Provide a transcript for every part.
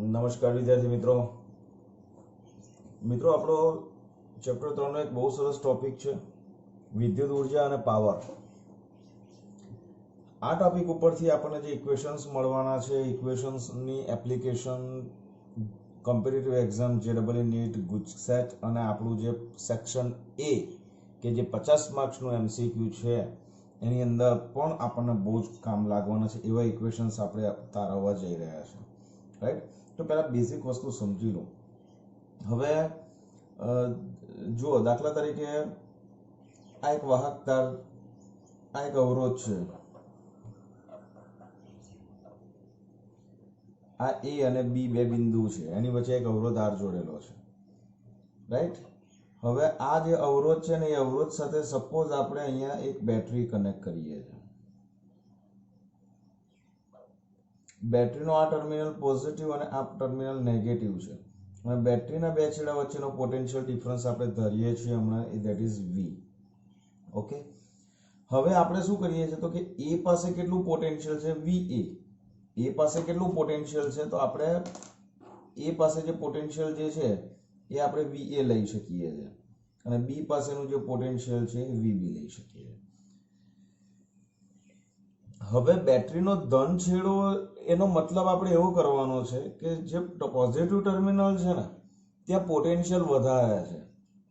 નમસ્કાર વિદ્યાર્થી મિત્રો મિત્રો આપણો ચેપ્ટર 3 નો એક બહુ સરસ ટોપિક છે વિદ્યુત ઉર્જા અને પાવર। આ ટોપિક ઉપરથી આપણને જે ઇક્વેશન્સ મળવાના છે ઇક્વેશન્સની application competitive exam જેડબલઈ NEET GUJCET અને આપણું જે સેક્શન એ કે જે 50 માર્ક્સનું એમસીક્યુ છે એની અંદર પણ આપણને બહુ જ કામ લાગવાના છે એવા ઇક્વેશન્સ આપણે તારવવા જઈ રહ્યા છે, રાઈટ। તો પહેલા બેઝિક વસ્તુ સમજી લો। હવે જુઓ, દાખલા તરીકે આ એક વાહક તાર, આ એક અવરોધ છે, આ એ અને બી બે બિંદુ છે, એની વચ્ચે એક અવરોધ આર જોડેલો છે, રાઈટ। હવે આ જે અવરોધ છે ને એ અવરોધ સાથે સપોઝ આપણે અહીંયા એક બેટરી કનેક્ટ કરીએ છીએ। બેટરીનો આ ટર્મિનલ પોઝિટિવ અને આ ટર્મિનલ નેગેટિવ છે અને બેટરીના બે છેડા વચ્ચેનો પોટેન્શિયલ ડિફરન્સ આપણે ધરીએ છીએ હમણાં, ધેટ ઇઝ વી, ઓકે। હવે આપણે શું કરીએ છીએ તો કે એ પાસે કેટલું પોટેન્શિયલ છે, વી એ પાસે કેટલું પોટેન્શિયલ છે તો આપણે એ પાસે જે પોટેન્શિયલ જે છે એ આપણે વી એ લઈ શકીએ છીએ અને બી પાસેનું જે પોટેન્શિયલ છે એ વી બી લઈ શકીએ છીએ। હવે બેટરીનો ધન છેડો એનો મતલબ આપણે એવો કરવાનો છે કે જે પોઝિટિવ ટર્મિનલ છે ને ત્યાં પોટેન્શિયલ વધારે છે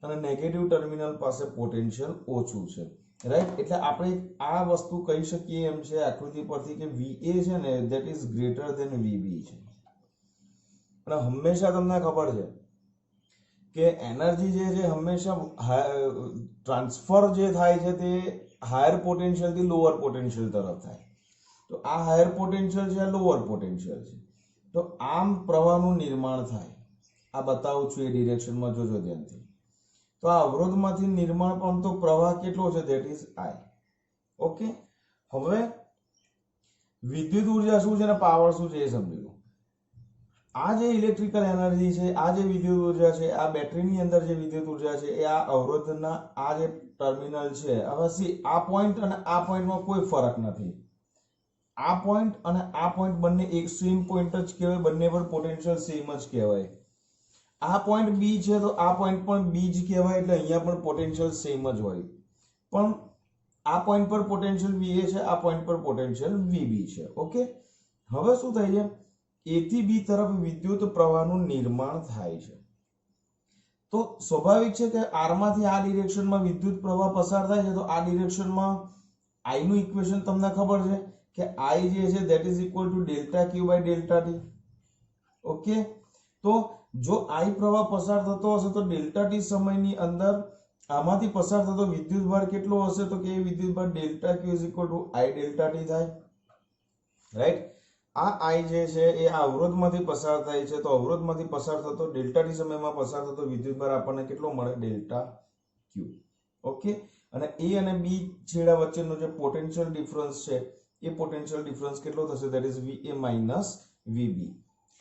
અને નેગેટિવ ટર્મિનલ પાસે પોટેન્શિયલ ઓછું છે, રાઈટ। એટલે આપણે આ વસ્તુ કહી શકીએ એમ છે આકૃતિ પરથી કે વીએ છે ને that is greater than VB છે। અને હંમેશા તમને ખબર છે કે એનર્જી જે છે હંમેશા ટ્રાન્સફર જે થાય છે તે હાયર પોટેન્શિયલ થી લોઅર પોટેન્શિયલ તરફ થાય। તો આ હાયર પોટેન્શિયલ છે, લોઅર પોટેન્શિયલ છે, તો આમ પ્રવાહનું નિર્માણ થાય। આ બતાવું છું એ ડિરેક્શનમાં, જોજો ધ્યાનથી। તો આ અવરોધમાંથી નિર્માણ પામતો પ્રવાહ કેટલો છે, ધેટ ઇઝ આઈ, ઓકે। હવે વિદ્યુત ઉર્જા શું છે અને પાવર શું છે એ સમજી લો। આ જે ઇલેક્ટ્રિકલ એનર્જી છે, આ જે વિદ્યુત ઉર્જા છે, આ બેટરીની અંદર જે વિદ્યુત ઉર્જા છે એ આ અવરોધના આ જે ટર્મિનલ છે, હવે આ પોઈન્ટ અને આ પોઈન્ટમાં કોઈ ફરક નથી। આ પોઈન્ટ અને આ પોઈન્ટ બંને એક સેમ પોઈન્ટ જ કહેવાય, બંને પર પોટેન્શિયલ સેમ જ કહેવાય। આ પોઈન્ટ બી છે તો આ પોઈન્ટ પણ બી જ કહેવાય, એટલે અહીંયા પણ પોટેન્શિયલ સેમ જ હોય। પણ આ પોઈન્ટ પર પોટેન્શિયલ વીએ છે, આ પોઈન્ટ પર પોટેન્શિયલ વીબી છે, ઓકે। હવે શું થાય છે, એ થી બી તરફ વિદ્યુત પ્રવાહનું નિર્માણ થાય છે। તો સ્વાભાવિક છે કે આર માંથી આ ડિરેક્શનમાં વિદ્યુત પ્રવાહ પસાર થાય છે, તો આ ડિરેક્શનમાં આઈ નું ઇક્વેશન તમને ખબર છે કે આઈ જે છે that is equal to delta Q by delta T, okay. તો જો આઈ પ્રવાહ પસાર થતો હશે તો ડેલ્ટા ટી સમયની અંદર આમાંથી પસાર થતો વિદ્યુત ભાર કેટલો હશે તો કે એ વિદ્યુત ભાર delta Q is equal to I delta T થાય, રાઈટ। આ આઈ જે છે એ આ અવરોધમાંથી પસાર થાય છે, તો અવરોધમાંથી પસાર થતો ડેલ્ટા ટી સમયમાં પસાર થતો વિદ્યુત ભાર આપણને કેટલો મળે, ડેલ્ટા ક્યુ, ઓકે। અને એ અને બી છેડા વચ્ચેનો જે પોટેન્શિયલ ડિફરન્સ છે એ પોટેન્શિયલ ડિફરન્સ કેટલો થશે, that is VA minus VB.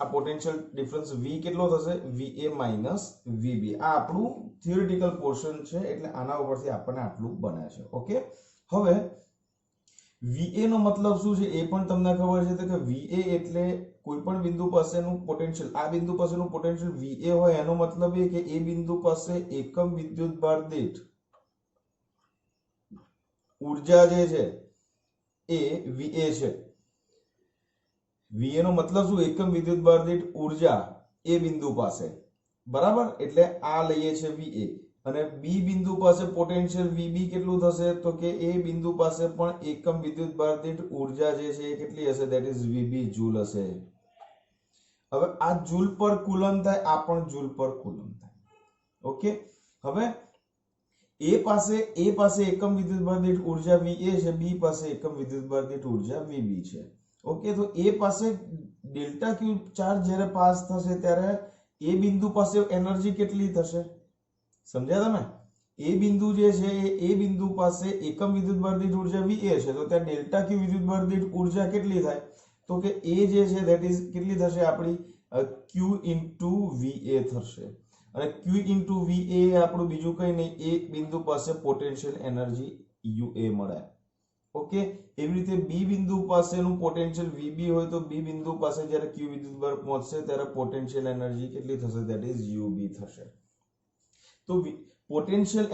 આ પોટેન્શિયલ ડિફરન્સ વી કેટલો થશે, વીએ માઇનસ વીબી। આ આપણું થિયોરેટિકલ પોર્શન છે એટલે આના ઉપરથી આપણને આટલું બને છે, ઓકે। હવે વીએ નો મતલબ શું છે એ પણ તમને ખબર છે કે વીએ એટલે કોઈ પણ બિંદુ પાસેનું પોટેન્શિયલ, આ બિંદુ પાસેનું પોટેન્શિયલ વીએ હોય એનો મતલબ એ કે એ બિંદુ પાસે એકમ વિદ્યુત ભાર દીઠ ઉર્જા જે છે એ વીએ છે। વીએ નો મતલબ શું, એકમ વિદ્યુત ભાર દીઠ ઉર્જા એ બિંદુ પાસે, બરાબર। એટલે આ લઈએ છે વીએ અને બી બિંદુ પાસે પોટેન્શિયલ વીબી કેટલું થશે તો કે એ બિંદુ પાસે પણ એકમ વિદ્યુત ભાર દીઠ ઉર્જા જે છે એ કેટલી હશે, ધેટ ઇઝ વીબી જૂલ હશે। હવે આ જૂલ પર કુલમ થાય, આ પણ જૂલ પર કુલમ થાય, ઓકે। હવે એ પાસે એકમ વિદ્યુત ભાર દીઠ ઉર્જા વીએ છે, બી પાસે એકમ વિદ્યુત ભાર દીઠ ઉર્જા વીબી છે, ઓકે। તો એ પાસે ડેલ્ટા ક્યુ ચાર્જ જ્યારે પાસ થશે ત્યારે એ બિંદુ પાસે એનર્જી કેટલી થશે, સમજ્યા તમે। એ બિંદુ જે છે એ બિંદુ પાસે એકમ વિદ્યુત ભાર દીઠ ઉર્જા વીએ છે, તો ત્યાં ડેલ્ટા ક્યુ વિદ્યુત ભાર દીઠ ઉર્જા કેટલી થાય તો કે એ જે છે ધેટ ઇઝ કેટલી થશે આપણી ક્યુ ઇન્ટુ વીએ થશે। અને ક્યુ ઇન્ટુ વીએ આપણું બીજું કઈ નહીં, એક બિંદુ પાસે પોટેન્શિયલ એનર્જી યુએ મળે, ઓકે, એવી રીતે બી બિંદુ પાસેનું પોટેન્શિયલ વીબી હોય તો બી બિંદુ પાસે જ્યારે ક્યુ બિંદુ પર પહોંચશે ત્યારે પોટેન્શિયલ એનર્જી કેટલી થશે? ધેટ ઇઝ યુબી થશે. તો પોટેન્શિયલ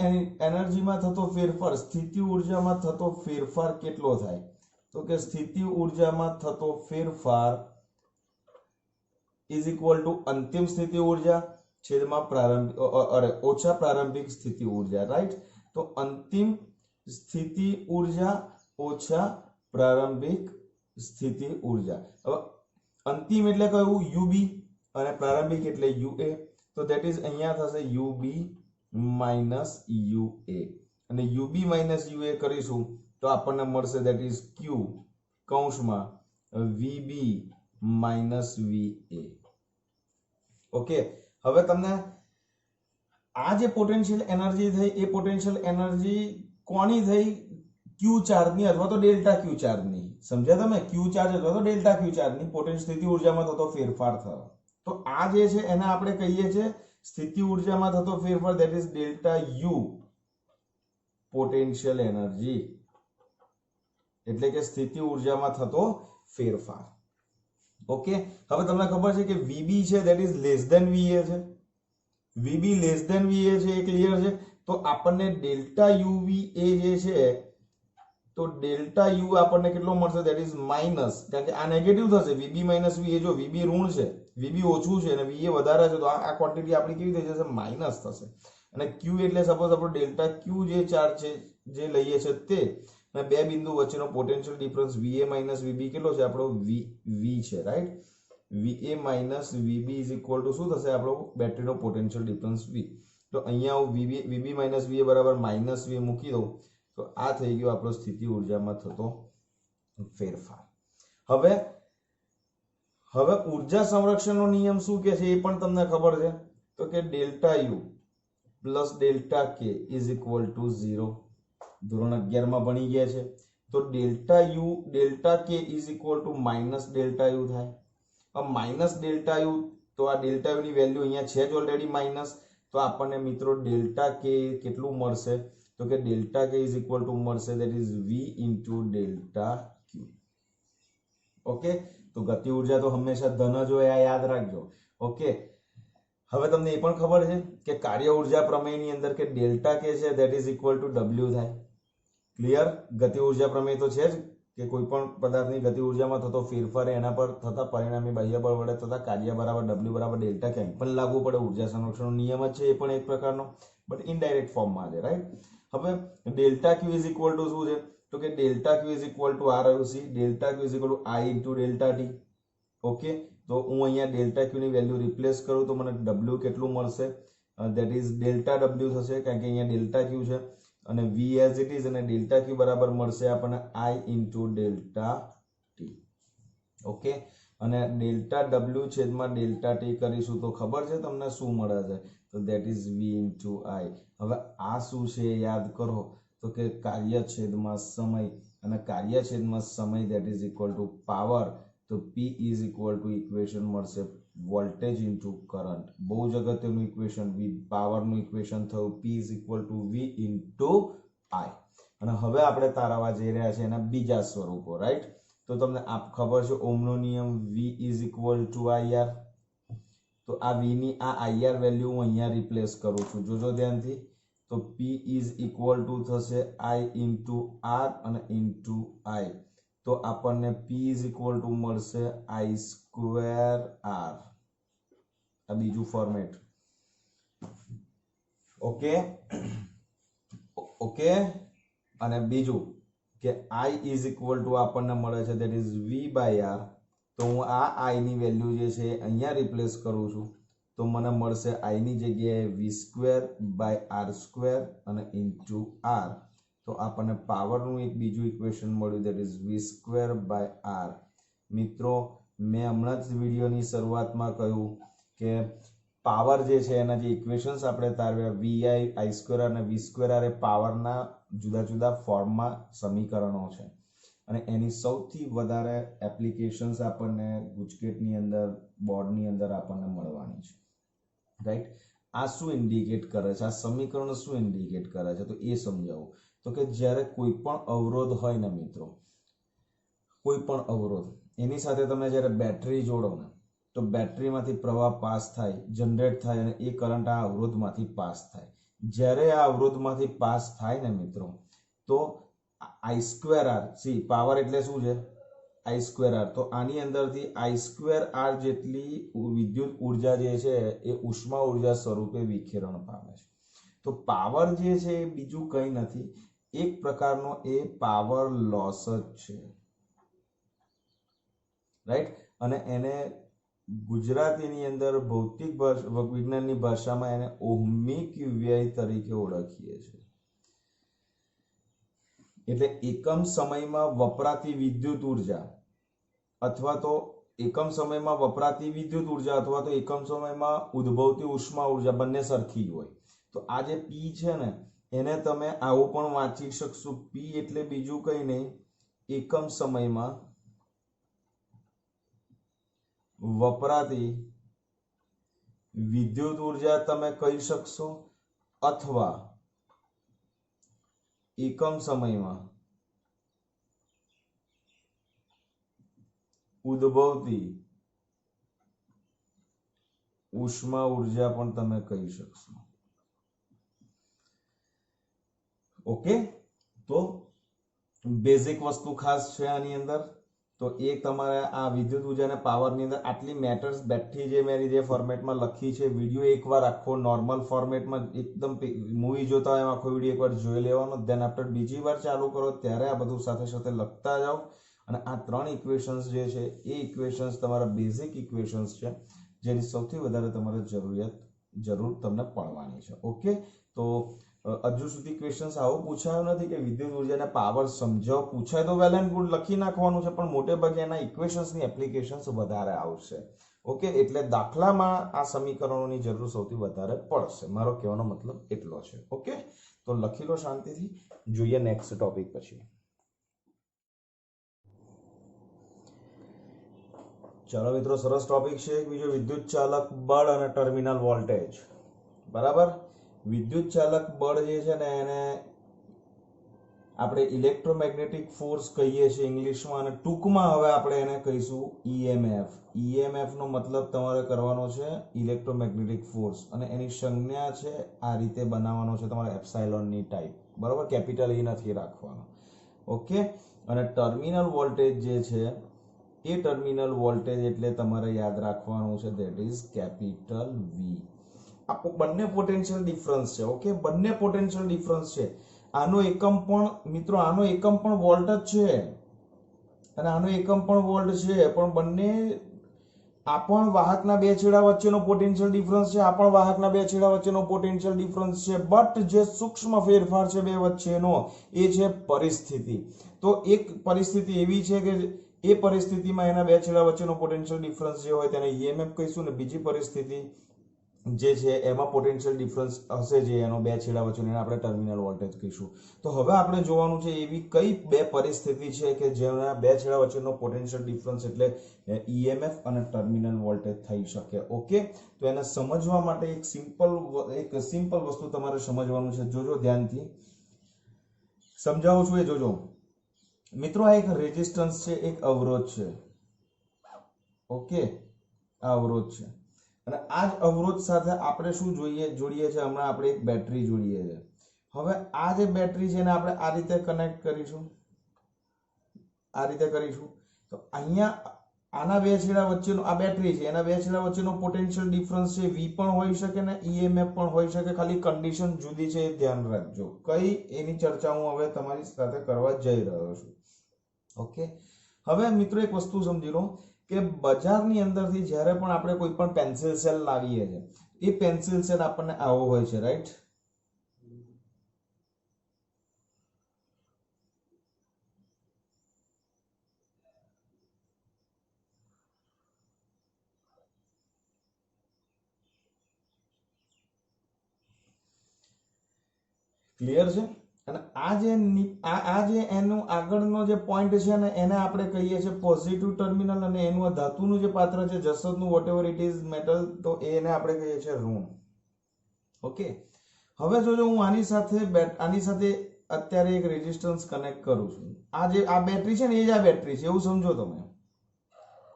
એનર્જીમાં થતો ફેરફાર, સ્થિતિ ઉર્જામાં થતો ફેરફાર કેટલો થાય? તો કે સ્થિતિ ઉર્જામાં થતો ફેરફાર ઇઝ ઇક્વલ ટુ અંતિમ સ્થિતિ ઉર્જા છેદમાં ઓછા પ્રારંભિક સ્થિતિ ઉર્જા, રાઈટ? તો અંતિમ સ્થિતિ ઉર્જા ઓછા પ્રારંભિક સ્થિતિ ઉર્જા. હવે અંતિમ એટલે કયું? યુબી, અને પ્રારંભિક એટલે યુએ. તો ધેટ ઇઝ અહીંયા થશે યુબી માઇનસ યુએ, અને યુબી માઇનસ યુએ કરીશું તો આપણને મળશે ધેટ ઇઝ ક્યુ કૌંસમાં વીબી માઇનસ વીએ. ઓકે, હવે તમને આ જે પોટેન્શિયલ એનર્જી થઈ એ પોટેન્શિયલ એનર્જી કોની થઈ? ક્યુ ચાર્જની અથવા તો ડેલ્ટા ક્યુ ચાર્જની. સમજ્યા તમે? ક્યુ ચાર્જ અથવા તો ડેલ્ટા ક્યુ ચાર્જની પોટેન્શિયલ સ્થિતિ ઉર્જામાં થતો ફેરફાર થયો. તો આ જે છે એને આપણે કહીએ છીએ સ્થિતિ ઉર્જામાં થતો ફેરફાર, that is delta you potential energy, એટલે કે સ્થિતિ ઉર્જામાં થતો ફેરફાર. ઓકે, હવે તમને ખબર છે કે વીબી છે that is less than VA છે. વીબી લેસ ધેન વીએ છે, એ ક્લિયર છે. તો આપણને ડેલ્ટા યુવી એ જે છે, તો ડેલ્ટા યુ આપણને કેટલો મળશે? ધેટ ઇઝ માઇનસ, કારણ કે આ નેગેટિવ થશે. વીબી માઇનસ વીએ, જો વીબી ઋણ છે, વીબી ઓછું છે અને વીએ વધારે છે, તો આ ક્વોન્ટિટી આપણી કેવી થઈ જશે? માઇનસ થશે. અને ક્યુ એટલે સપોઝ આપણો ડેલ્ટા ક્યુ જે ચાર્જ છે જે લઈએ છે તે, અને બે બિંદુ વચ્ચેનો પોટેન્શિયલ ડિફરન્સ વીએ માઇનસ વીબી કેટલો છે? આપણો વી છે, right? VA minus VB is equal to શું થશે? આપણો બેટરીનો પોટેન્શિયલ ડિફરન્સ વી. તો અહીંયા હું વીબી માઇનસ વીએ બરાબર માઇનસ વી મૂકી દઉં તો આ થઈ ગયો આપણો સ્થિતિ ઉર્જામાં થતો ફેરફાર. હવે ઉર્જા સંરક્ષણનો નિયમ શું કહે છે એ પણ તમને ખબર છે. તો કે delta you plus delta K is equal two 0. ધોરણ 11 માં ભણી ગયા છે. તો delta K is equal two minus delta you થાય. માઇનસ ડેલ્ટા યુ, તો આ ડેલ્ટા યુ ની વેલ્યુ અહીંયા છે જ ઓલરેડી માઇનસ. તો આપણને મિત્રો ડેલ્ટા કે કેટલું મળશે? તો કે delta K is equal to મળશે that is V into delta Q. Okay, તો ગતિ ઉર્જા તો હંમેશા ધન જ હોય, આ યાદ રાખજો. ઓકે, હવે તમને એ પણ ખબર છે કે કાર્ય ઉર્જા પ્રમેયની અંદર કે ડેલ્ટા કે છે that is equal two W થાય. ક્લિયર? ગતિ ઉર્જા પ્રમેય તો છે જ કે કોઈ પણ પદાર્થની ગતિ ઉર્જામાં થતો ફેરફાર એના પર થતા પરિણામી બાહ્ય બળ વડે થતા કાર્ય બરાબર ડબલ્યુ બરાબર ડેલ્ટા ક્યાંય પણ લાગુ પડે. ઉર્જા સંરક્ષણનો નિયમ જ છે એ પણ એક પ્રકારનો, બટ ઇનડાયરેક્ટ ફોર્મમાં છે, રાઈટ? હવે delta Q is equal to શું છે? તો કે delta Q is equal to R આવ્યું. Delta Q is equal to I into delta T. Okay, તો હું અહીંયા ડેલ્ટા ક્યુ ની વેલ્યુ રિપ્લેસ કરું તો મને ડબલ્યુ કેટલું મળશે? ધેટ ઇઝ ડેલ્ટા ડબલ્યુ થશે, કારણ કે અહીંયા ડેલ્ટા ક્યુ છે અને વી એઝ ઇટ ઇઝ, અને ડેલ્ટા ક્યુ બરાબર મળશે આપણને I into delta T. Okay, અને ડેલ્ટા ડબલ્યુ છેદમાં ડેલ્ટા ટી કરીશું તો ખબર છે તમને શું મળે છે? તો that is V into I. હવે આ શું છે યાદ કરો, તો કે કાર્ય છેદમાં સમય, અને કાર્ય છેદમાં સમય that is equal to power. તો P is equal to equation મળશે વોલ્ટેજ ઇન્ટુ કરંટ. બહુ જ અગત્યનું ઇક્વેશન, વી પાવરનું ઇક્વેશન થયું P is equal to V into I. અને હવે આપણે તારવવા જઈ રહ્યા છે એના બીજા સ્વરૂપો, રાઈટ? તો તમને ખબર છે ઓમનો નિયમ, V is equal to IR. તો આ વી ની આ આઈઆર વેલ્યુ હું અહીંયા રિપ્લેસ કરું છું, જોજો ધ્યાનથી. તો પી ઇઝ ઇક્વલ ટુ થશે આઈ ઇન્ટુ આર અને ઇન્ટુ આઈ. તો આપણને પી ઇઝ ઇક્વલ ટુ મળશે આઈ સ્ક્વેર આર. આ બીજું ફોર્મેટ. ઓકે, અને બીજું કે આઈ ઇઝ ઇક્વલ ટુ આપણને મળે છે that is V by R. તો હું આ આઈ ની વેલ્યુ જે છે અહીંયા રિપ્લેસ કરું છું તો મને મળશે આઈ ની જગ્યાએ V square by R square અને ઇન્ટુ આર. તો આપણને પાવરનું એક બીજું ઇક્વેશન મળ્યું that is V square by R. મિત્રો, મેં હમણાં જ વિડીયોની શરૂઆતમાં કહ્યું કે પાવર જે છે એના જે ઇક્વેશન્સ આપણે તારવ્યા, વીઆઈ, આઈ સ્ક્વેર અને વી સ્ક્વેર આર, એ પાવરના જુદા જુદા ફોર્મમાં સમીકરણો છે. અને એની સૌથી વધારે એપ્લિકેશન્સ આપણને ગુજકેટની અંદર, બોર્ડની અંદર આપણને મળવાની છે, રાઈટ? આ શું ઇન્ડિકેટ કરે છે? આ સમીકરણ શું ઇન્ડિકેટ કરે છે? તો એ સમજાવું તો કે જ્યારે કોઈ પણ અવરોધ હોય ને મિત્રો, કોઈ પણ અવરોધ એની સાથે તમે જ્યારે બેટરી જોડો ને તો બેટરીમાંથી પ્રવાહ પાસ થાય, જનરેટ થાય અને એ કરંટ આ અવરોધમાંથી પાસ થાય. જ્યારે આ અવરોધમાંથી પાસ થાય ને મિત્રો તો આઈ સ્ક્વેર આર, સી પાવર એટલે શું છે આઈ સ્ક્વેર આર, તો આની અંદરથી આઈ સ્ક્વેર આર જેટલી વિદ્યુત ઉર્જા જે છે એ ઉષ્મા ઉર્જા સ્વરૂપે વિખેરણ પામે છે. તો પાવર જે છે એ બીજું કંઈ નથી, એક પ્રકારનો એ પાવર લોસ જ છે, રાઈટ. અને એને ગુજરાતીની અંદર ભૌતિક વિજ્ઞાનની ભાષામાં એને ઓહમિક વ્યય તરીકે ઓળખીએ છીએ. એટલે એકમ સમયમાં વપરાતી વિદ્યુત ઉર્જા અથવા તો એકમ સમયમાં વપરાતી વિદ્યુત ઉર્જા અથવા તો એકમ સમયમાં ઉદ્ભવતી ઉષ્મા ઉર્જા બંને સરખી જ હોય. તો આ જે પી છે ને એને તમે આવું પણ વાંચી શકશો, પી એટલે બીજું કંઈ નહીં, એકમ સમયમાં વપરાતી વિદ્યુત ઉર્જા તમે કહી શકશો અથવા એકમ સમયમાં ઉદ્ભવતી ઉષ્મા ઉર્જા પણ તમે કહી શકશો. ઓકે, તો બેઝિક વસ્તુ ખાસ છે આની અંદર. તો એ તમારે આ વિદ્યુત ઉર્જાને પાવરની અંદર આટલી મેટર્સ બેઠી જે મેં જે ફોર્મેટમાં લખી છે, વિડીયો એકવાર આખો નોર્મલ ફોર્મેટમાં એકદમ મૂવી જોતા હોય એમ આખો વિડીયો એકવાર જોઈ લેવાનો, દેન આફ્ટર બીજી વાર ચાલુ કરો ત્યારે આ બધું સાથે સાથે લખતા જાઓ. અને આ 3 ઇક્વેશન્સ જે છે એ ઇક્વેશન્સ તમારા બેઝિક ઇક્વેશન્સ છે જેની સૌથી વધારે તમારે જરૂર તમને પડવાની છે. ઓકે, તો હજુ સુધી ક્વેશ્ચન્સ આવો પૂછાયો નથી કે વિદ્યુત ઉર્જાને પાવર સમજાવો, પૂછાય તો વેલ એન્ડ ગુડ લખી નાખવાનું છે, પણ મોટે ભાગે એના ઇક્વેશન્સની એપ્લિકેશન્સ વધારે આવશે. ઓકે, એટલે દાખલામાં આ સમીકરણોની જરૂર સૌથી વધારે પડશે, મારો કહેવાનો મતલબ એટલો છે. ઓકે, તો લખી લો શાંતિથી, જોઈએ નેક્સ્ટ ટોપિક પછી. ચાલો મિત્રો, સરસ ટોપિક છે બીજો, વિદ્યુત ચાલક બળ અને ટર્મિનલ વોલ્ટેજ. બરાબર, વિદ્યુત ચાલક બળ જે છે ને એને આપણે ઇલેક્ટ્રોમેગ્નેટિક ફોર્સ કહીએ છીએ ઇંગ્લિશમાં, અને ટૂંકમાં હવે આપણે એને કહીશું ઈએમએફ. ઈએમએફ નો મતલબ તમારે કરવાનો છે ઇલેક્ટ્રોમેગ્નેટિક ફોર્સ, અને એની સંજ્ઞા છે આ રીતે બનાવવાનો છે તમારે એપ્સાઇલોનની ટાઈપ. બરાબર, કેપિટલ ઈ નથી રાખવાનો. ઓકે, અને ટર્મિનલ વોલ્ટેજ જે છે એ ટર્મિનલ વોલ્ટેજ એટલે તમારે યાદ રાખવાનું છે ધેટ ઇઝ કેપિટલ વી. આ બંને પોટેન્શિયલ ડિફરન્સ છે. ઓકે, બંને પોટેન્શિયલ ડિફરન્સ છે. આનો એકમ પણ મિત્રો, આનો એકમ પણ વોલ્ટ જ છે અને આનો એકમ પણ વોલ્ટ છે, પણ બંને આ પણ વાહકના બે છેડા વચ્ચેનો પોટેન્શિયલ ડિફરન્સ છે, આ પણ વાહકના બે છેડા વચ્ચેનો પોટેન્શિયલ ડિફરન્સ છે. બટ જે સૂક્ષ્મ ફેરફાર છે બે વચ્ચેનો એ છે પરિસ્થિતિ. તો એક પરિસ્થિતિ એવી છે કે એ પરિસ્થિતિમાં એના બે છેડા વચ્ચેનો પોટેન્શિયલ ડિફરન્સ જે હોય તેને ઈએમએફ કહીશું, ને બીજી પરિસ્થિતિ જે છે એમાં પોટેન્શિયલ ડિફરન્સ હશે જે એનો બે છેડા વચ્ચેનો, એને આપણે ટર્મિનલ વોલ્ટેજ કહીશું. તો હવે આપણે જોવાનું છે એવી કઈ બે પરિસ્થિતિ છે કે જેના બે છેડા વચ્ચેનો પોટેન્શિયલ ડિફરન્સ એટલે ઈએમએફ અને ટર્મિનલ વોલ્ટેજ થઈ શકે. ઓકે, તો એને સમજવા માટે એક સિમ્પલ વસ્તુ તમારે સમજવાનું છે. જોજો ધ્યાનથી સમજાવું છું, એ જોજો મિત્રો. આ એક રેઝિસ્ટન્સ છે, એક અવરોધ છે. ઓકે, આ અવરોધ છે અને આ જ અવરોધ સાથે આપણે શું જોડીએ છે, હમણાં આપણે એક બેટરી જોડીએ છે. હવે આ જે બેટરી છે એને આપણે આ રીતે કનેક્ટ કરીશું, આ રીતે કરીશું. તો અહીંયા આના બે છેડા વચ્ચેનો આ બેટરી છે, એના બે છેડા વચ્ચેનો પોટેન્શિયલ ડિફરન્સ છે વી પણ હોઈ શકે ને ઈએમએફ પણ હોઈ શકે. ખાલી કન્ડિશન જુદી છે, એ ધ્યાન રાખજો. કઈ એની ચર્ચા હું હવે તમારી સાથે કરવા જઈ રહ્યો છું. ઓકે, હવે મિત્રો એક વસ્તુ સમજી લો કે બજારની અંદરથી જ્યારે પણ આપણે કોઈ પણ પેન્સિલ સેલ લાવીએ છીએ, એ પેન્સિલ સેલ આપણને આવો હોય છે, રાઈટ? ક્લિયર છે? અને આ જે એનું આગળનો જે પોઈન્ટ છે ને એને આપણે કહીએ છીએ પોઝિટિવ ટર્મિનલ, અને એનું આ ધાતુનું જે પાત્ર છે જસતનું વોટેવર ઇટ ઇઝ મેટલ, તો એને આપણે કહીએ છીએ ઋણ. ઓકે, હવે જોજો હું આની સાથે અત્યારે એક રેઝિસ્ટન્સ કનેક્ટ કરું છું. આ બેટરી છે ને એ જ આ બેટરી છે એવું સમજો તમે.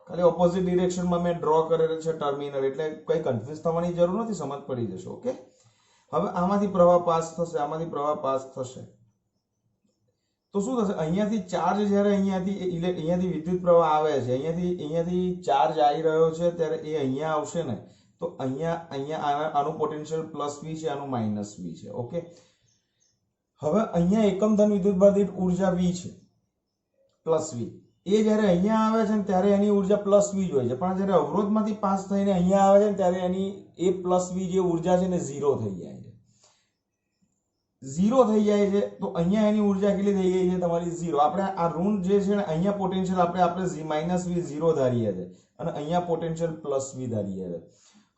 ખાલી ઓપોઝિટ ડિરેક્શનમાં મેં ડ્રો કરેલ છે ટર્મિનલ, એટલે કઈ કન્ફ્યુઝ થવાની જરૂર નથી, સમજ પડી જશે. ઓકે, હવે આમાંથી પ્રવાહ પાસ થશે, આમાંથી પ્રવાહ પાસ થશે, તો શું થશે? અહીંયાથી ચાર્જ જ્યારે અહીંયાથી વિદ્યુત પ્રવાહ આવે છે, અહીંયાથી ચાર્જ આવી રહ્યો છે ત્યારે એ અહીંયા આવશે ને, તો અહીંયા આનું પોટેન્શિયલ પ્લસ વી છે, આનું માઇનસ વી છે. ઓકે, હવે અહીંયા એકમ ધન વિદ્યુતભાર દીઠ ઉર્જા વી છે, પ્લસ વી. એ જ્યારે અહીંયા આવે છે ને ત્યારે એની ઉર્જા પ્લસ વી જ હોય છે, પણ જ્યારે અવરોધમાંથી પાસ થઈને અહીંયા આવે છે ને ત્યારે એની એ પ્લસ વી જે ઉર્જા છે ને ઝીરો થઈ જાય છે. ઝીરો થઈ જાય છે તો અહીંયા એની ઉર્જા કેટલી થઈ ગઈ છે તમારી? ઝીરો. આપણે આ ઋણ જે છે ને અહીંયા પોટેન્શિયલ આપણે માઇનસ વી ઝીરો ધારીએ છે અને અહીંયા પોટેન્શિયલ પ્લસ વી ધારીએ છે.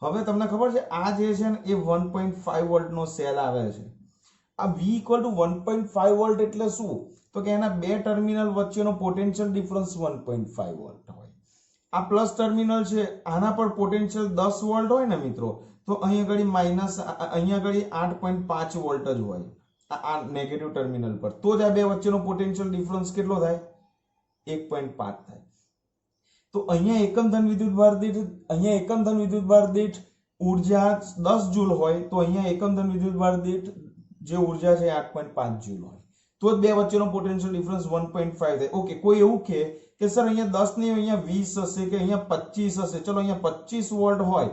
હવે તમને ખબર છે આ જે છે ને એ 1.5 વોલ્ટનો સેલ આવે છે. આ V ઇક્વલ ટુ 1.5 વોલ્ટ એટલે શું? તો કે એના બે ટર્મિનલ વચ્ચેનો પોટેન્શિયલ ડિફરન્સ 1.5 વોલ્ટ હોય. આ પ્લસ ટર્મિનલ છે, આના પર પોટેન્શિયલ 10 વોલ્ટ હોય ને મિત્રો, તો અહીંયા આગળ માઇનસ, અહીંયા આગળ 8.5 વોલ્ટ જ હોય આ નેગેટિવ ટર્મિનલ પર. તો જ આ બે વચ્ચેનો પોટેન્શિયલ ડિફરન્સ કેટલો થાય? 1.5 થાય. તો અહીંયા એકમ ધન વિદ્યુતભાર દીઠ ઉર્જા 10 જૂલ હોય, તો અહીંયા એકમ ધન વિદ્યુતભાર દીઠ જે ઉર્જા છે 8.5 જૂલ હોય, તો જ બે વચ્ચેનો પોટેન્શિયલ ડિફરન્સ 1.5 થાય. ઓકે, કોઈ એવું કે સર અહીંયા 10 નહીં, અહીંયા 20 હશે કે અહીંયા 25 હશે. ચલો, અહીંયા 25 વોલ્ટ હોય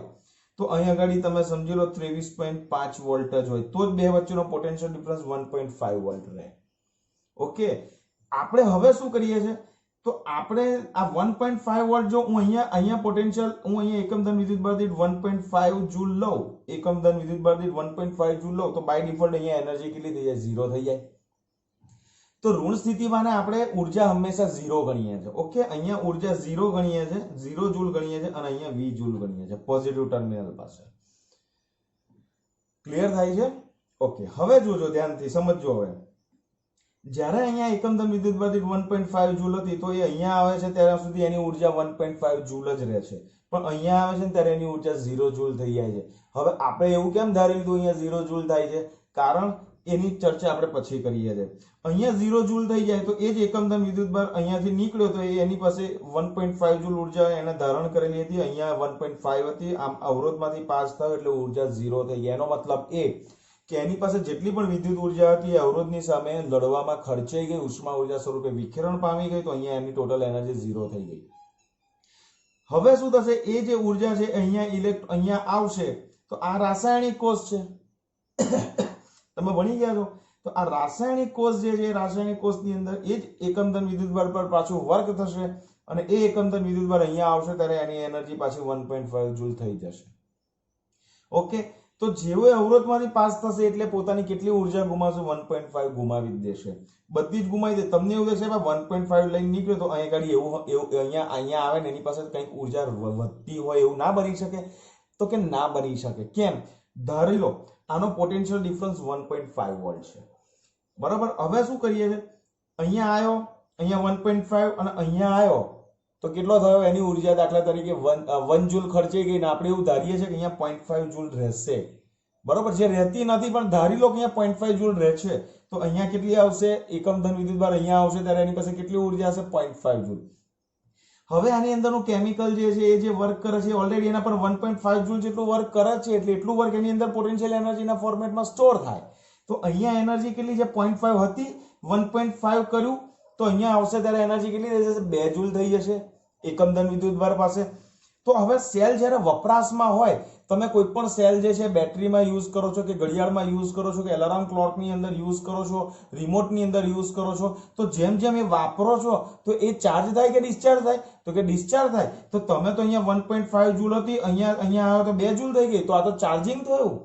તો અહીંયા આગળ તમે સમજી લો 23.5 વોલ્ટ જ હોય, તો જ બે વચ્ચેનો પોટેન્શિયલ ડિફરન્સ 1.5 વોલ્ટ રહે. ઓકે, આપણે હવે શું કરીએ છીએ? તો આપણે આ 1.5 વોલ્ટ જો હું અહીંયા પોટેન્શિયલ હું અહીંયા એકમ ધન વિદ્યુતભાર દીઠ 1.5 જૂલ લઉં, એકમ ધન વિદ્યુતભાર દીઠ 1.5 જૂલ લઉં, તો બાય ડિફોલ્ટ અહીંયા એનર્જી કેટલી થઈ જાય? ઝીરો થઈ જાય. તો ઋણ સ્થિતિમાં આપણે ઉર્જા હંમેશા ઝીરો ગણીએ છીએ. ઓકે, અહીંયા ઉર્જા ઝીરો ગણીએ છીએ, 0 જૂલ ગણીએ છીએ અને અહીંયા વી જૂલ ગણીએ છીએ પોઝિટિવ ટર્મિનલ પાસે. ક્લિયર થાય છે? ઓકે, હવે જોજો, ધ્યાનથી સમજજો. હવે જ્યારે અહીંયા એકમ ધન વિદ્યુતભાર દીઠ 1.5 જૂલ હતી, તો એ અહીંયા આવે છે ત્યારે સુધી એની ઉર્જા 1.5 જૂલ જ રહે છે, પણ અહીંયા આવે છે ને ત્યારે એની ઉર્જા 0 જૂલ થઈ જાય છે. હવે આપણે એવું કેમ ધારી લીધું અહીંયા 0 જૂલ થાય છે? કારણ એની ચર્ચા આપણે પછી કરીએ છીએ. અહીંયા 0 જૂલ થઈ જાય તો એ જ એકમ ધન વિદ્યુતભાર અહીંયાથી નીકળ્યો તો એની પાસે 1.5 જૂલ ઉર્જા એને ધારણ કરેલી હતી, અહીંયા 1.5 હતી. આમ અવરોધમાંથી પાસ થયો એટલે ઉર્જા 0 થઈ ગઈ. એનો મતલબ એ કે એની પાસે જેટલી પણ વિદ્યુત ઉર્જા હતી એ અવરોધની સામે લડવામાં ખર્ચાઈ ગઈ, ઉષ્મા ઉર્જા સ્વરૂપે વિખેરણ પામી ગઈ, તો અહીંયા એની ટોટલ એનર્જી 0 થઈ ગઈ. હવે શું થશે? એ જે ઉર્જા છે અહીંયા આવશે, તો આ રાસાયણિક કોષ છે, તમે ભણી ગયા છો. તો આ રાસાયણિક કોષ જે છે, રાસાયણિક કોષની અંદર એ જ એકમ ધન વિદ્યુતભાર પર પાછું વર્ક થશે અને એ એકમ ધન વિદ્યુતભાર અહીંયા આવશે ત્યારે એની એનર્જી પાછી 1.5 જૂલ થઈ જશે. ઓકે, તો જેવો અવરોધમાંથી પાસ થશે એટલે પોતાની કેટલી ઉર્જા ગુમાવશે? 1.5 ગુમાવી જ દેશે, બધી જ ગુમાવી દે. તમને એવું થશે 1.5 લઈને નીકળ્યો તો અહીંયા અહીંયા આવે ને એની પાસે કંઈક ઉર્જા વધતી હોય એવું ના બની શકે? તો કે ના બની શકે. કેમ? ધારી લો આનો પોટેન્શિયલ ડિફરન્સ 1.5 વોલ્ટ છે, બરાબર. હવે શું કરીએ છીએ? અહીંયા આવ્યો, અહીંયા 1.5 અને અહીંયા આવ્યો તો કેટલો થયો? એની ઉર્જા દાખલા તરીકે 1 જૂલ ખર્ચાઈ ગઈ ને આપણે એવું ધારીએ છીએ કે અહીંયા 0.5 જૂલ રહેશે, બરાબર. જે રહેતી નથી પણ ધારી લો કે અહીંયા 0.5 જૂલ રહે છે, તો અહીંયા કેટલી આવશે? એકમ ધન વિદ્યુતભાર અહીંયા આવશે ત્યારે એની પાસે કેટલી ઉર્જા હશે? 0.5 જૂલ. હવે આની અંદરનું કેમિકલ જે છે એ જે વર્ક કરે છે ઓલરેડી એના પર 1.5 જૂલ જેટલું વર્ક કરે છે, એટલે એટલું વર્ક એની અંદર પોટેન્શિયલ એનર્જીના ફોર્મેટમાં સ્ટોર થાય. તો અહીંયા એનર્જી કેટલી છે? 0.5 હતી, 1.5 કર્યું તો અહીંયા આવશે ત્યારે એનર્જી કેટલી થઈ જશે? 2 જૂલ થઈ જશે એકમ ધન વિદ્યુતભાર પાસે. તો હવે સેલ જ્યારે વપરાશમાં હોય, તમે કોઈ પણ સેલ જે છે બેટરીમાં યુઝ કરો છો કે ઘડિયાળમાં યુઝ કરો છો કે એલાર્મ ક્લોકની અંદર યુઝ કરો છો, રિમોટની અંદર યુઝ કરો છો, તો જેમ જેમ એ વાપરો છો તો એ ચાર્જ થાય કે ડિસ્ચાર્જ થાય? તો કે ડિસ્ચાર્જ થાય. તો તમે તો અહીંયા 1.5 જૂલ હતી, અહીંયા આવ્યો તો 2 જૂલ થઈ ગઈ, તો આ તો ચાર્જિંગ થયું,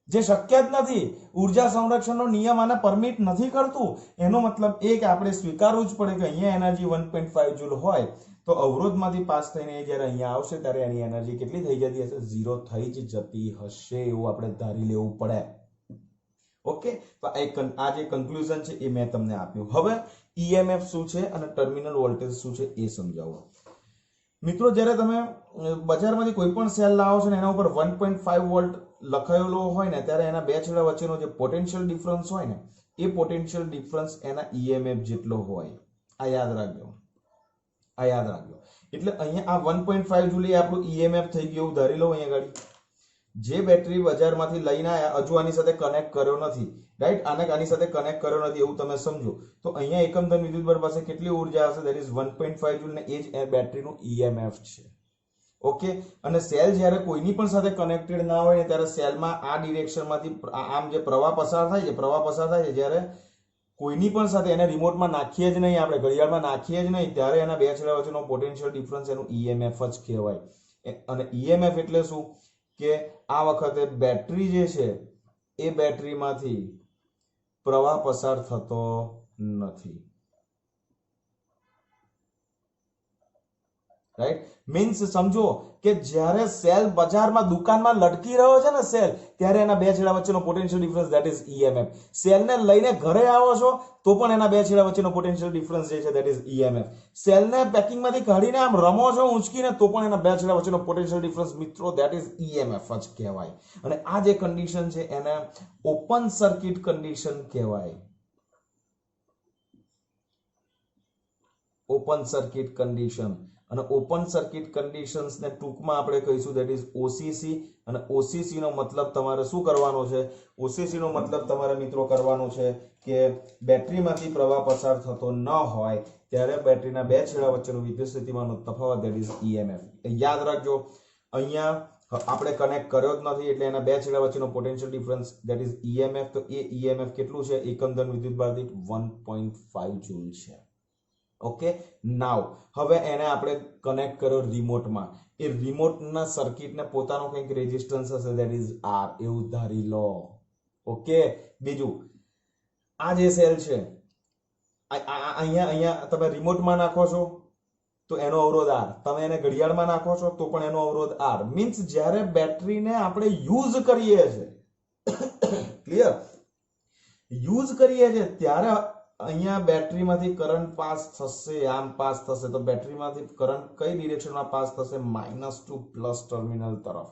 જે શક્ય જ નથી. ઉર્જા સંરક્ષણનો નિયમ આને પરમિટ નથી કરતું. એનો મતલબ એ કે આપણે સ્વીકારવું જ પડે કે અહીંયા એનર્જી 1.5 જૂલ હોય તો અવરોધમાંથી પાસ થઈને જ્યારે અહીંયા આવશે ત્યારે એની એનર્જી કેટલી થઈ જતી હશે? 0 થઈ જ જતી હશે, એવું આપણે ધારી લેવું પડે. ઓકે, તો આ જે કન્ક્લુઝન છે એ મેં તમને આપ્યું. હવે EMF શું છે અને ટર્મિનલ વોલ્ટેજ શું છે એ સમજાવો. મિત્રો, જ્યારે તમે બજારમાંથી કોઈ પણ સેલ લાવો છો ને એના ઉપર 1.5 વોલ્ટ લખાયેલો હોય ને ત્યારે એના બે છેડા વચ્ચેનો જે પોટેન્શિયલ ડિફરન્સ હોય ને એ પોટેન્શિયલ ડિફરન્સ એના ઈએમએફ જેટલો હોય. આ યાદ રાખજો, આ યાદ રાખજો. એટલે અહીંયા આ 1.5 જુલ એ આપણું ઈએમએફ થઈ ગયું એવું ધારી લો. અહીંયા ગાડી જે બેટરી બજારમાંથી લઈને આયા હજુ આની સાથે કનેક્ટ કર્યો નથી, રાઈટ, આની સાથે કનેક્ટ કર્યો નથી એવું તમે સમજો. તો અહીંયા એકમ ધન વિદ્યુતભાર પાસે કેટલી ઉર્જા હશે? ધેટ ઇઝ 1.5 જુલ, ને એ જ બેટરીનું ઈએમએફ છે. ઓકે, અને સેલ જ્યારે કોઈની પણ સાથે કનેક્ટેડ ના હોય ને ત્યારે સેલમાં આ ડિરેક્શનમાંથી આમ જે પ્રવાહ પસાર થાય છે જ્યારે કોઈની પણ સાથે એને રિમોટમાં નાખીએ જ નહીં, આપણે ઘડિયાળમાં નાખીએ જ નહીં, ત્યારે એના બે છેડા વચ્ચેનો પોટેન્શિયલ ડિફરન્સ એનું ઈએમએફ જ કહેવાય. અને ઈએમએફ એટલે શું કે આ વખતે બેટરી જે છે એ બેટરીમાંથી પ્રવાહ પસાર થતો નથી, રાઈટ. મીન્સ સમજો કે જ્યારે સેલ બજારમાં દુકાનમાં લટકી રહ્યો છે ને સેલ, ત્યારે એના બે છેડા વચ્ચેનો potential difference that is EMF. સેલને લઈને ઘરે આવો છો તો પણ એના બે છેડા વચ્ચેનો પોટેન્શિયલ ડિફરન્સ જે છે ધેટ ઇઝ ઈએમએફ. સેલને પેકિંગમાંથી કાઢીને આમ રમો છો ઊંચકીને તો પણ એના બે છેડા વચ્ચેનો પોટેન્શિયલ ડિફરન્સ મિત્રો ધેટ ઇઝ ઈએમએફ જ કહેવાય. અને આ જે કન્ડિશન છે એને ઓપન સર્કિટ કન્ડિશન કહેવાય. Open circuit condition. અને ઓપન સર્કિટ કન્ડિશન્સ ને ટૂંકમાં આપણે કહીશું ધેટ ઇઝ ઓસીસી. અને ઓસીસી નો મતલબ તમારે શું કરવાનો છે? ઓસીસી નો મતલબ તમારે મિત્રો કરવાનો છે કે બેટરીમાંથી પ્રવાહ પસાર થતો ન હોય ત્યારે બેટરીના બે છેડા વચ્ચેનો વિદ્યુત સ્થિતિમાનનો તફાવત ધેટ ઇઝ ઈએમએફ. યાદ રાખજો, અહીંયા આપણે કનેક્ટ કર્યો જ નથી એટલે એના બે છેડા વચ્ચેનો potential difference that is EMF. તો એ ઈએમએફ કેટલું છે? એકમ ધન વિદ્યુતભાર દીઠ 1.5 જૂલ છે. ઓકે, નાવ હવે એને આપણે કનેક્ટ કર્યો રિમોટમાં. એ રિમોટના સર્કિટને પોતાનો કંઈક રેઝિસ્ટન્સ હશે ધેટ ઇઝ આર, એવું ધારી લો. ઓકે, બીજું આ જે સેલ છે અહીંયા તમે રિમોટમાં નાખો છો તો એનો અવરોધ આર, તમે એને ઘડિયાળમાં નાખો છો તો પણ એનો અવરોધ આર. મીન્સ જ્યારે બેટરીને આપણે યુઝ કરીએ છીએ, ક્લિયર, યુઝ કરીએ છીએ ત્યારે અહીંયા બેટરીમાંથી કરંટ પાસ થશે, આમ પાસ થશે. તો બેટરીમાંથી કરંટ કઈ ડિરેક્શનમાં પાસ થશે? માઇનસ ટુ પ્લસ ટર્મિનલ તરફ.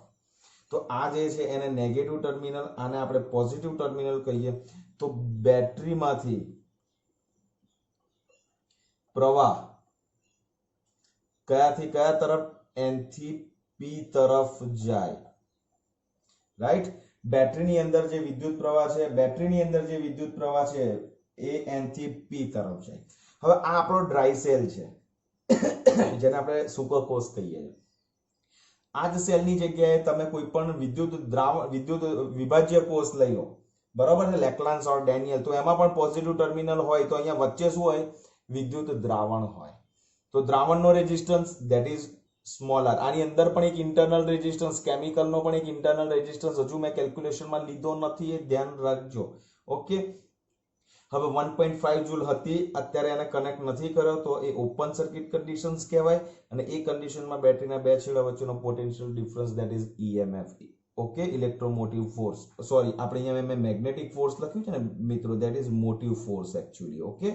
તો આ જે છે એને નેગેટિવ ટર્મિનલ, આને આપણે પોઝિટિવ ટર્મિનલ કહીએ. તો બેટરીમાંથી પ્રવાહ કયાથી કયા તરફ? એન થી પી તરફ જાય, રાઈટ. બેટરીની અંદર જે વિદ્યુત પ્રવાહ છે, બેટરીની અંદર જે વિદ્યુત પ્રવાહ છે એ એન થી પી તરફ જાય. હવે આ આપણો ડ્રાય સેલ છે જેને આપણે સુપરકોષ કહીએ છીએ. આ જ સેલની જગ્યાએ તમે કોઈ પણ વિદ્યુત વિભાજ્ય કોષ લઈ લો, બરાબર છે, લેક્લાન્સ ઓર ડેનિયલ. તો એમાં પણ પોઝિટિવ ટર્મિનલ હોય તો અહીંયા વચ્ચે શું હોય? વિદ્યુત દ્રાવણ હોય. તો દ્રાવણનો resistance that is small R. આની અંદર પણ એક ઇન્ટરનલ રેઝિસ્ટન્સ, કેમિકલનો પણ એક ઇન્ટરનલ રેઝિસ્ટન્સ હજુ મેં કેલ્ક્યુલેશનમાં લીધો નથી, એ ધ્યાન રાખજો. ઓકે, હવે 1.5 જૂલ હતી, અત્યારે એને કનેક્ટ નથી કર્યો તો એ ઓપન સર્કિટ કન્ડિશન્સ કહેવાય. અને એ કન્ડિશનમાં બેટરીના બે છેડા વચ્ચેનો potential difference that is EMF. Okay, electromotive force, sorry આપણે અહીંયા મેં મેગ્નેટિક ફોર્સ લખ્યું છે ને મિત્રો, that is motive force actually. Okay,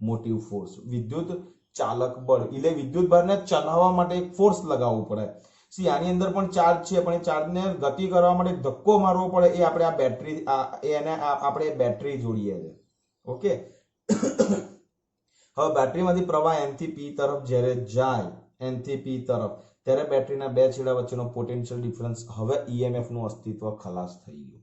motive force, વિદ્યુત ચાલક બળ. એટલે વિદ્યુત ભારને ચલાવવા માટે એક ફોર્સ લગાવવું પડે. સી આની અંદર પણ ચાર્જ છે પણ એ ચાર્જને ગતિ કરવા માટે ધક્કો મારવો પડે. એ આપણે આ બેટરી એને આપણે બેટરી જોડીએ છે. ઓકે, હવે બેટરીમાંથી પ્રવાહ એન થી પી તરફ જ્યારે જાય, એન થી પી તરફ, ત્યારે બેટરીના બે છેડા વચ્ચેનો પોટેન્શિયલ ડિફરન્સ, હવે ઈએમએફ નું અસ્તિત્વ ખલાસ થઈ ગયું.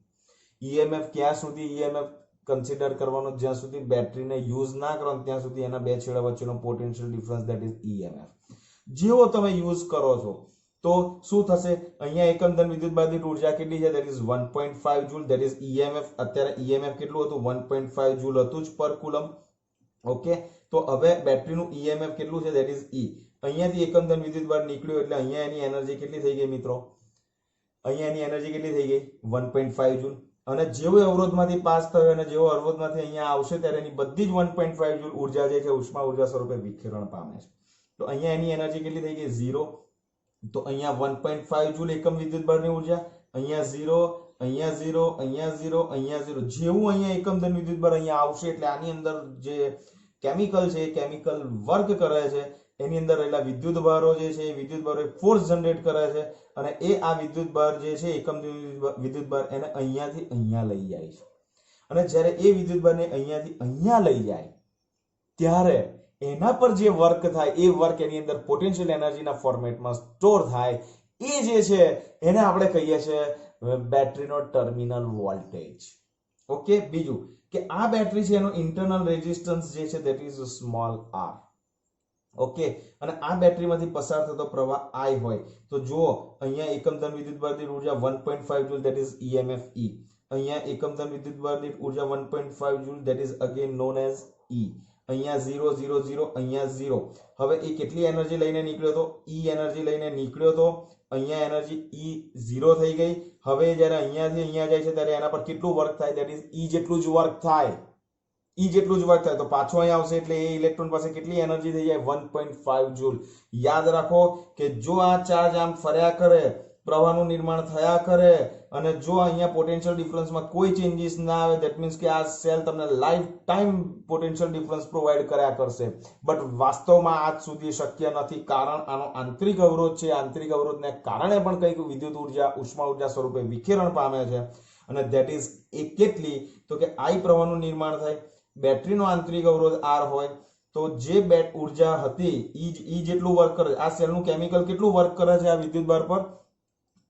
ઈએમએફ ક્યાં સુધી ઈએમએફ કન્સિડર કરવાનો? જ્યાં સુધી બેટરીને યુઝ ના કરો ત્યાં સુધી એના બે છેડા વચ્ચેનો potential difference that is EMF. જેવો તમે યુઝ કરો છો તો શું થશે? અહીંયા એકમ ધન વિદ્યુતભાર દીઠ ઉર્જા કેટલી છે? That is 1.5 joule. That is EMF. અત્યારે ઈએમએફ કેટલું હતું? 1.5 જૂલ હતું જ પર કુલમ. ઓકે, તો હવે બેટરીનું ઈએમએફ કેટલું છે? ધેટ ઇઝ ઈ. અહીંયાથી એકમ ધન વિદ્યુતભાર નીકળ્યો એટલે અહીંયા એની એનર્જી કેટલી થઈ ગઈ મિત્રો? અહીંયા એની એનર્જી કેટલી થઈ ગઈ? 1.5 જૂલ. અને જેવો અવરોધમાંથી પાસ થયો અને જેવો અવરોધમાંથી અહીંયા આવશે ત્યારે એની બધી જ 1.5 જૂલ ઉર્જા જે છે ઉષ્મા ઉર્જા સ્વરૂપે વિખેરણ પામે છે. તો અહીંયા એની એનર્જી કેટલી થઈ ગઈ? 0. તો અહીંયા 1.5 જૂલ એકમ વિદ્યુતભારની ઉર્જા, અહીંયા 0, અહીંયા 0, અહીંયા 0, અહીંયા 0. જેવું અહીંયા એકમ ધન વિદ્યુતભાર અહીંયા આવશે એટલે આની અંદર જે કેમિકલ છે એ કેમિકલ વર્ક કરે છે. એની અંદર રહેલા વિદ્યુતભારો જે છે એ વિદ્યુતભારો ફોર્સ જનરેટ કરે છે અને એ આ વિદ્યુતભાર જે છે એકમ વિદ્યુતભાર એને અહીંયાથી અહીંયા લઈ જાય છે. અને જ્યારે એ વિદ્યુતભારને અહીંયાથી અહીંયા લઈ જાય ત્યારે એના પર જે વર્ક થાય એ વર્ક એની અંદર પોટેન્શિયલ એનર્જીના ફોર્મેટમાં સ્ટોર થાય, એ જે છે એને આપણે કહીએ છીએ બેટરીનો ટર્મિનલ વોલ્ટેજ. ઓકે, બીજું કે આ બેટરી છે એનો ઇન્ટરનલ રેઝિસ્ટન્સ જે છે that is small r. Okay, અને આ બેટરીમાંથી પસાર થતો પ્રવાહ I હોય તો જુઓ અહીંયા એકમ ધન વિદ્યુતભાર દીઠ ઉર્જા 1.5 joule that is EMF E. અહીંયા એકમ ધન વિદ્યુતભાર દીઠ ઉર્જા 1.5 joule that is again known as E. અહીંયા 0 0 0 અહીંયા 0. હવે એ કેટલી એનર્જી લઈને નીકળ્યો તો? E એનર્જી લઈને નીકળ્યો તો. અહીંયા એનર્જી E 0 થઈ ગઈ. હવે જ્યારે અહીંયાથી અહીંયા જાય છે ત્યારે એના પર કેટલું વર્ક થાય? ધેટ ઇઝ E જેટલું જ વર્ક થાય. E જેટલું જ વર્ક થાય તો પાછો અહીં આવશે એટલે એ ઇલેક્ટ્રોન પાસે કેટલી એનર્જી થઈ જાય? 1.5 જૂલ. યાદ રાખો કે જો આ ચાર્જ આમ ફર્યા કરે, પ્રવાહનું નિર્માણ થયા કરે અને જો અહીંયા પોટેન્શિયલ ડિફરન્સમાં કોઈ ચેન્જીસ ના આવે, ધેટ મીન્સ કે આ સેલ તમને life time potential difference provide કર્યા કરશે. બટ વાસ્તવમાં આજ સુધી શક્ય નથી, કારણ આનો આંતરિક અવરોધ છે. આંતરિક અવરોધને કારણે પણ કંઈક વિદ્યુત ઉર્જા ઉષ્મા ઉર્જા સ્વરૂપે વિખેરણ પામે છે અને ધેટ ઇઝ એ કેટલી? તો કે I પ્રવાહનું નિર્માણ થાય. બેટરીનો આંતરિક અવરોધ R હોય તો જે ઉર્જા હતી E જેટલું વર્ક કરે. આ સેલનું કેમિકલ કેટલું વર્ક કરે છે આ વિદ્યુતભાર પર?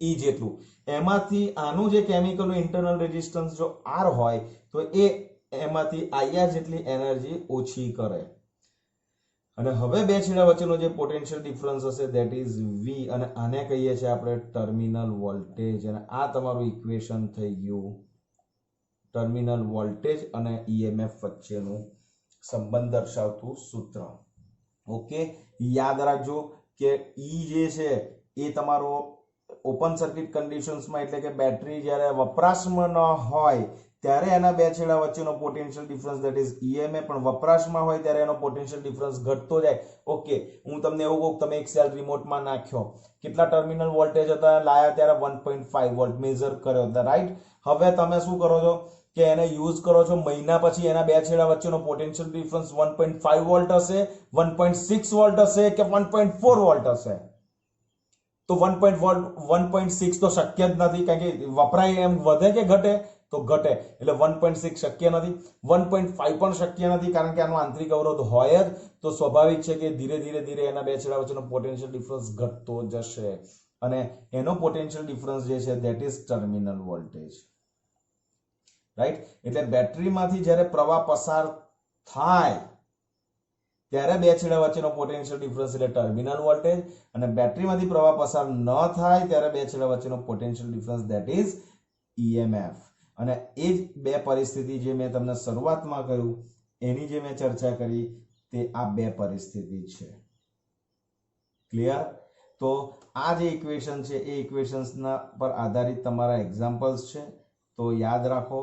E જેટલું. એમાંથી આનું જે કેમિકલનું ઇન્ટરનલ રેઝિસ્ટન્સ જો R હોય તો એ એમાંથી IR જેટલી એનર્જી ઓછી કરે. અને હવે બે છેડા વચ્ચેનો જે પોટેન્શિયલ ડિફરન્સ હશે ધેટ ઇઝ V, અને આને કહીએ છીએ આપણે ટર્મિનલ વોલ્ટેજ. અને આ તમારું ઇક્વેશન થઈ ગયું ટર્મિનલ વોલ્ટેજ અને EMF વચ્ચેનું સંબંધ દર્શાવતું સૂત્ર. ઓકે, યાદ રાખજો કે E જે છે એ તમારો ઓપન સર્કિટ કન્ડિશન્સમાં એટલે કે બેટરી જ્યારે વપરાશમાં ન હોય ત્યારે એના બે છેડા વચ્ચેનો potential difference that is EMF, પણ વપરાશમાં હોય ત્યારે એનો પોટેન્શિયલ ડિફરન્સ ઘટતો જાય. ઓકે, હું તમને એવું કહું, તમે એક સેલ રિમોટમાં નાખ્યો, કેટલા ટર્મિનલ વોલ્ટેજ હતા? લાયા ત્યારે 1.5 વોલ્ટ મેઝર કર્યો હતા, રાઈટ? હવે તમે શું કરો છો કે એને યુઝ કરો છો, મહિના પછી એના બે છેડા વચ્ચેનો પોટેન્શિયલ ડિફરન્સ 1.5 વોલ્ટ હશે, 1.6 વોલ્ટ હશે કે 1.4 વોલ્ટ હશે? તો 1.6 તો શક્ય જ નથી, કારણ કે વપરાય એમ વધે કે ઘટે? તો ઘટે. એટલે 1.6 શક્ય નથી. 1.5 પણ શક્ય નથી, કારણ કે આનો આંતરિક અવરોધ હોય જ. તો સ્વાભાવિક છે કે ધીરે ધીરે એના બે છેડા વચ્ચેનો પોટેન્શિયલ ડિફરન્સ ઘટતો જશે અને એનો પોટેન્શિયલ ડિફરન્સ જે છે that is terminal voltage, right? એટલે બેટરીમાંથી જ્યારે પ્રવાહ પસાર થાય ત્યારે બે છેડા વચ્ચેનો પોટેન્શિયલ ડિફરન્સ એટલે ટર્મિનલ વોલ્ટેજ, અને બેટરીમાંથી પ્રવાહ પસાર ન થાય ત્યારે બે છેડા વચ્ચેનો potential difference that is EMF. અને એ જ બે પરિસ્થિતિ જે મેં તમને શરૂઆતમાં કહ્યું એની જે મેં ચર્ચા કરી તે આ બે પરિસ્થિતિ છે. ક્લિયર? તો આ જે ઇક્વેશન છે એ ઇક્વેશન્સના પર આધારિત તમારા એક્ઝામ્પલ્સ છે. તો યાદ રાખો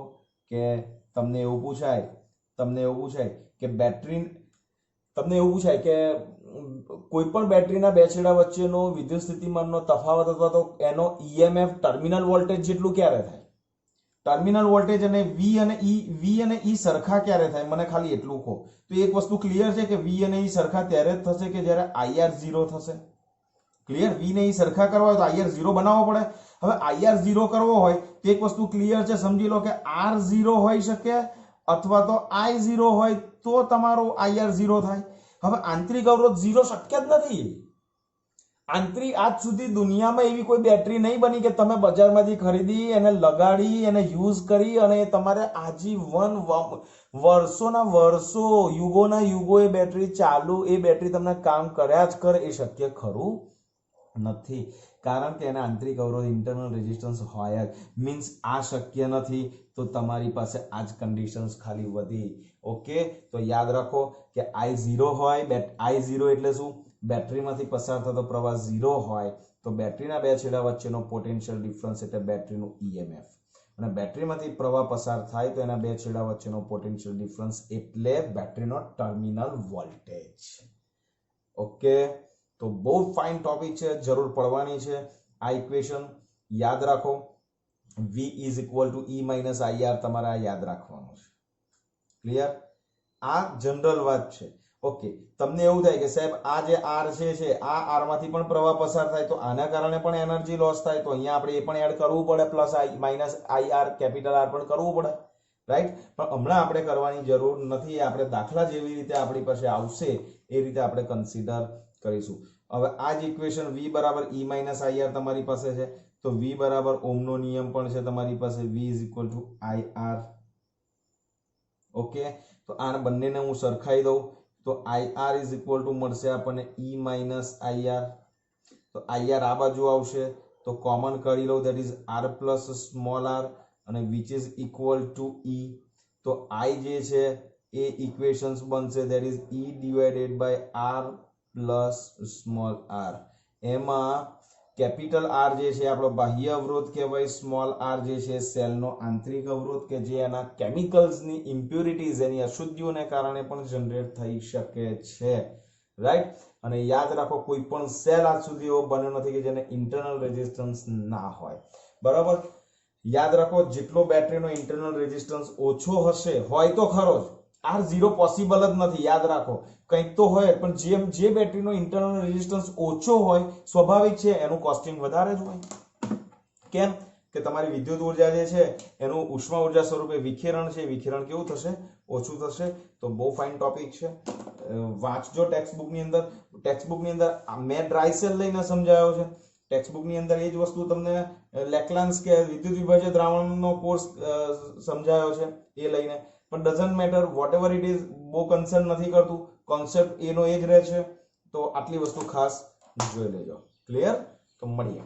કે તમને એવું પૂછાય કે બેટરી, તમને એવું પૂછાય કે કોઈ પણ બેટરીના બે છેડા વચ્ચેનો વિદ્યુત સ્થિતિમાનનો તફાવત અથવા તો એનો EMF ટર્મિનલ વોલ્ટેજ જેટલું ક્યારે થાય? ટર્મિનલ વોલ્ટેજ અને V અને E સરખા ક્યારે થાય? મને ખાલી એટલું કહો. તો એક વસ્તુ ક્લિયર છે કે V અને E સરખા ત્યારે જ થશે કે જ્યારે IR 0 થશે. ક્લિયર? V ને E સરખા કરવા હોય તો IR 0 બનાવવો પડે. હવે IR 0 કરવો હોય તો એક વસ્તુ ક્લિયર છે, સમજી લો કે R 0 હોઈ શકે અથવા તો I 0 હોય તો તમારો IR 0 થાય. હવે આંતરિક અવરોધ 0 શક્ય જ નથી. આજ સુધી દુનિયામાં એવી કોઈ બેટરી નહીં બની કે તમે બજારમાંથી ખરીદી, એને લગાડી, એને યુઝ કરી અને તમારે આજીવન વર્ષોના વર્ષો, યુગોના યુગો એ બેટરી ચાલુ, એ બેટરી તમને કામ કર્યા જ કરે. એ શક્ય ખરું નથી, કારણ કે એના આંતરિક અવરોધ ઇન્ટરનલ રેઝિસ્ટન્સ હોય જ. મીન્સ આ શક્ય નથી. તો તમારી પાસે આ જ કન્ડિશન્સ ખાલી વધી. ઓકે, તો યાદ રાખો કે I0 હોય, I0 એટલે શું? બેટરીમાંથી પસાર થતો પ્રવાહ 0 હોય તો બેટરીના બે છેડા વચ્ચેનો પોટેન્શિયલ ડિફરન્સ એટલે બેટરીનું EMF, અને બેટરીમાંથી પ્રવાહ પસાર થાય તો એના બે છેડા વચ્ચેનો પોટેન્શિયલ ડિફરન્સ એટલે બેટરીનો ટર્મિનલ વોલ્ટેજ. ઓકે, તો બહુ ફાઇન ટોપિક છે, જરૂર પડવાની છે. આ ઇક્વેશન યાદ રાખો, V is equal to E minus IR, તમારે આ યાદ રાખવાનું છે. ક્લિયર? આ જનરલ વાત છે. ઓકે, તમને એવું થાય કે સાહેબ આ જે R છે આ R માંથી પણ પ્રવાહ પસાર થાય તો આના કારણે પણ એનર્જી લોસ થાય, તો અહીંયા આપણે એ પણ એડ કરવું પડે, plus I minus IR capital R પણ કરવું પડે. રાઈટ. પણ હમણાં આપણે કરવાની જરૂર નથી, આપણે દાખલા જેવી રીતે આપણી પાસે આવશે એ રીતે આપણે કન્સિડર કરીશું. હવે આ જ ઇક્વેશન v બરાબર e માઇનસ ir તમારી પાસે છે, તો v બરાબર ઓમનો નિયમ પણ છે તમારી પાસે, v is equal two ir. Okay, તો આ બંનેને હું સરખાઈ દઉં તો ir ઇઝ ઇક્વલ ટુ મળશે આપણને e માઇનસ ir. તો ir આ બાજુ આવશે તો કોમન કરી લઉં, that is r plus small r અને which is equal to e. તો i જે છે એ ઇક્વેશન્સ બનશે, that is e divided by r plus small r. એમાં કેપિટલ R જે છે આપણો બાહ્ય અવરોધ કહેવાય, સ્મોલ r જે છે સેલનો આંતરિક અવરોધ કે જે એના કેમિકલ્સની ઇમ્પ્યુરિટીઝ એની અશુદ્ધિઓને કારણે પણ જનરેટ થઈ શકે છે, રાઈટ. અને યાદ રાખો કોઈ પણ સેલ આજ સુધી એવો બન્યો નથી કે જેને ઇન્ટરનલ રેઝિસ્ટન્સ ના હોય, બરાબર. યાદ રાખો જેટલો બેટરીનો ઇન્ટરનલ રેઝિસ્ટન્સ ઓછો હશે, હોય તો ખરો જ, R0 પોસિબલ જ નથી, યાદ રાખો કંઈક તો હોય, પણ જે બેટરીનો ઇન્ટરનલ રેઝિસ્ટન્સ ઓછો હોય સ્વાભાવિક છે એનું કોસ્ટિંગ વધારે જ હોય. કેમ કે તમારી વિદ્યુત ઉર્જા જે છે એનું ઉષ્મા ઉર્જા સ્વરૂપે વિખેરણ છે, વિખેરણ કેવું થશે, ઓછું થશે. તો બહુ ફાઇન ટોપિક છે, વાંચજો ટેક્સ્ટબુકની અંદર. ટેક્સ્ટબુકની અંદર મેં ડ્રાય સેલ લઈને સમજાયો છે, ટેક્સ્ટબુકની અંદર એ જ વસ્તુ તમને લેક્લાન્સ કે વિદ્યુત વિભાજ્ય દ્રાવણનો કોર્સ સમજાયો છે એ લઈને, પણ doesn't matter, whatever it is, બહુ કન્સર્ન નથી કરતું, કોન્સેપ્ટ એનો એ જ રહે છે. તો આટલી વસ્તુ ખાસ જોઈ લેજો. ક્લિયર? તો મળીએ.